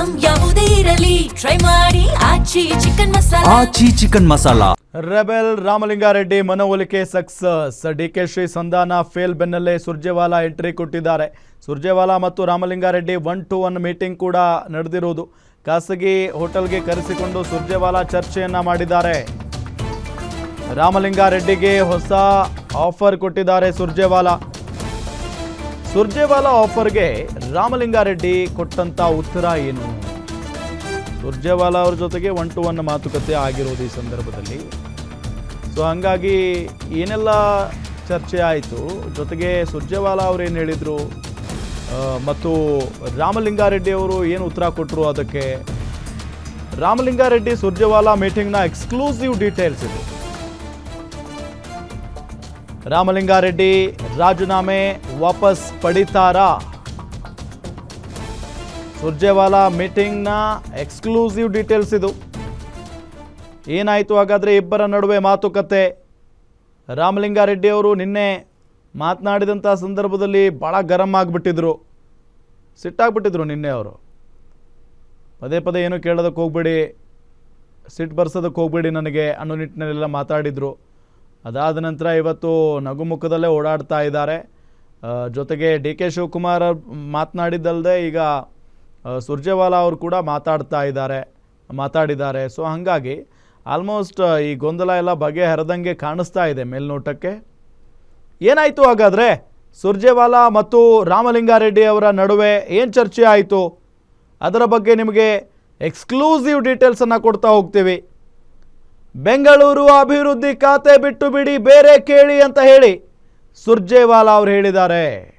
Item ಯಾವುದೇ ಇರಲಿ try ಮಾಡಿ ಆಚಿ ಚಿಕನ್ ಮಸಾಲಾ. ರೆಬೆಲ್ ರಾಮಲಿಂಗಾರೆಡ್ಡಿ ಮನವೊಲಿಕೆ ಸಕ್ಸಸ್. ಡಿಕೆ ಶ್ರೀ ಸಂಧಾನ ಫೇಲ್ ಬೆನ್ನಲ್ಲೇ ಸುರ್ಜೇವಾಲಾ ಎಂಟ್ರಿ ಕೊಟ್ಟಿದ್ದಾರೆ. ಸುರ್ಜೇವಾಲಾ ಮತ್ತು ರಾಮಲಿಂಗಾರೆಡ್ಡಿ 1-to-1 ಮೀಟಿಂಗ್ ಕೂಡ ನಡೆದಿರುವುದು. ಖಾಸಗಿ ಹೋಟೆಲ್ಗೆ ಕರೆಸಿಕೊಂಡು ಸುರ್ಜೇವಾಲಾ ಚರ್ಚೆಯನ್ನ ಮಾಡಿದ್ದಾರೆ. ರಾಮಲಿಂಗಾರೆಡ್ಡಿಗೆ ಹೊಸ ಆಫರ್ ಕೊಟ್ಟಿದ್ದಾರೆ ಸುರ್ಜೇವಾಲಾ. ಆಫರ್ಗೆ ರಾಮಲಿಂಗಾರೆಡ್ಡಿ ಕೊಟ್ಟಂತ ಉತ್ತರ ಏನು? ಸುರ್ಜೇವಾಲಾ ಅವ್ರ ಜೊತೆಗೆ 1-to-1 ಮಾತುಕತೆ ಆಗಿರೋದು ಈ ಸಂದರ್ಭದಲ್ಲಿ. ಸೊ ಹಾಗಾಗಿ ಏನೆಲ್ಲ ಚರ್ಚೆ ಆಯಿತು, ಜೊತೆಗೆ ಸುರ್ಜೇವಾಲಾ ಅವರು ಏನು ಹೇಳಿದರು ಮತ್ತು ರಾಮಲಿಂಗಾರೆಡ್ಡಿ ಅವರು ಏನು ಉತ್ತರ ಕೊಟ್ಟರು, ಅದಕ್ಕೆ ರಾಮಲಿಂಗಾರೆಡ್ಡಿ ಸುರ್ಜೇವಾಲಾ ಮೀಟಿಂಗ್ನ ಎಕ್ಸ್ಕ್ಲೂಸಿವ್ ಡೀಟೇಲ್ಸ್ ಇದೆ. ರಾಮಲಿಂಗಾರೆಡ್ಡಿ ರಾಜೀನಾಮೆ ವಾಪಸ್ ಪಡಿತಾರಾ? ಸುರ್ಜೇವಾಲಾ ಮೀಟಿಂಗ್ನ ಎಕ್ಸ್ಕ್ಲೂಸಿವ್ ಡೀಟೇಲ್ಸ್ ಇದು. ಏನಾಯಿತು ಹಾಗಾದರೆ ಇಬ್ಬರ ನಡುವೆ ಮಾತುಕತೆ? ರಾಮಲಿಂಗಾರೆಡ್ಡಿ ಅವರು ನಿನ್ನೆ ಮಾತನಾಡಿದಂಥ ಸಂದರ್ಭದಲ್ಲಿ ಭಾಳ ಗರಂ ಆಗಿಬಿಟ್ಟಿದ್ರು, ಸಿಟ್ಟಾಗ್ಬಿಟ್ಟಿದ್ರು. ನಿನ್ನೆ ಅವರು ಪದೇ ಪದೇ ಏನು ಕೇಳೋದಕ್ಕೆ ಹೋಗ್ಬೇಡಿ, ಸಿಟ್ಟು ಬರ್ಸೋದಕ್ಕೆ ಹೋಗ್ಬೇಡಿ ನನಗೆ ಅನ್ನೋ ನಿಟ್ಟಿನಲ್ಲೆಲ್ಲ ಮಾತಾಡಿದರು. ಅದಾದ ನಂತರ ಇವತ್ತು ನಗುಮುಖದಲ್ಲೇ ಓಡಾಡ್ತಾ ಇದ್ದಾರೆ. ಜೊತೆಗೆ ಡಿ ಕೆ ಶಿವಕುಮಾರ್ ಮಾತನಾಡಿದ್ದಲ್ಲದೆ ಈಗ ಸುರ್ಜೇವಾಲಾ ಅವರು ಕೂಡ ಮಾತಾಡಿದ್ದಾರೆ. ಸೊ ಹಾಗಾಗಿ ಆಲ್ಮೋಸ್ಟ್ ಈ ಗೊಂದಲ ಎಲ್ಲ ಬಗೆಹರಿದಂಗೆ ಕಾಣಿಸ್ತಾ ಇದೆ ಮೇಲ್ನೋಟಕ್ಕೆ. ಏನಾಯಿತು ಹಾಗಾದರೆ ಸುರ್ಜೇವಾಲಾ ಮತ್ತು ರಾಮಲಿಂಗಾರೆಡ್ಡಿ ಅವರ ನಡುವೆ ಏನು ಚರ್ಚೆ ಆಯಿತು, ಅದರ ಬಗ್ಗೆ ನಿಮಗೆ ಎಕ್ಸ್ಕ್ಲೂಸಿವ್ ಡೀಟೇಲ್ಸನ್ನು ಕೊಡ್ತಾ ಹೋಗ್ತೀವಿ. ಬೆಂಗಳೂರು ಅಭಿವೃದ್ಧಿ ಖಾತೆ ಬಿಟ್ಟು ಬಿಡಿ, ಬೇರೆ ಕೇಳಿ ಅಂತ ಹೇಳಿ ಸುರ್ಜೇವಾಲಾ ಅವರು ಹೇಳಿದ್ದಾರೆ.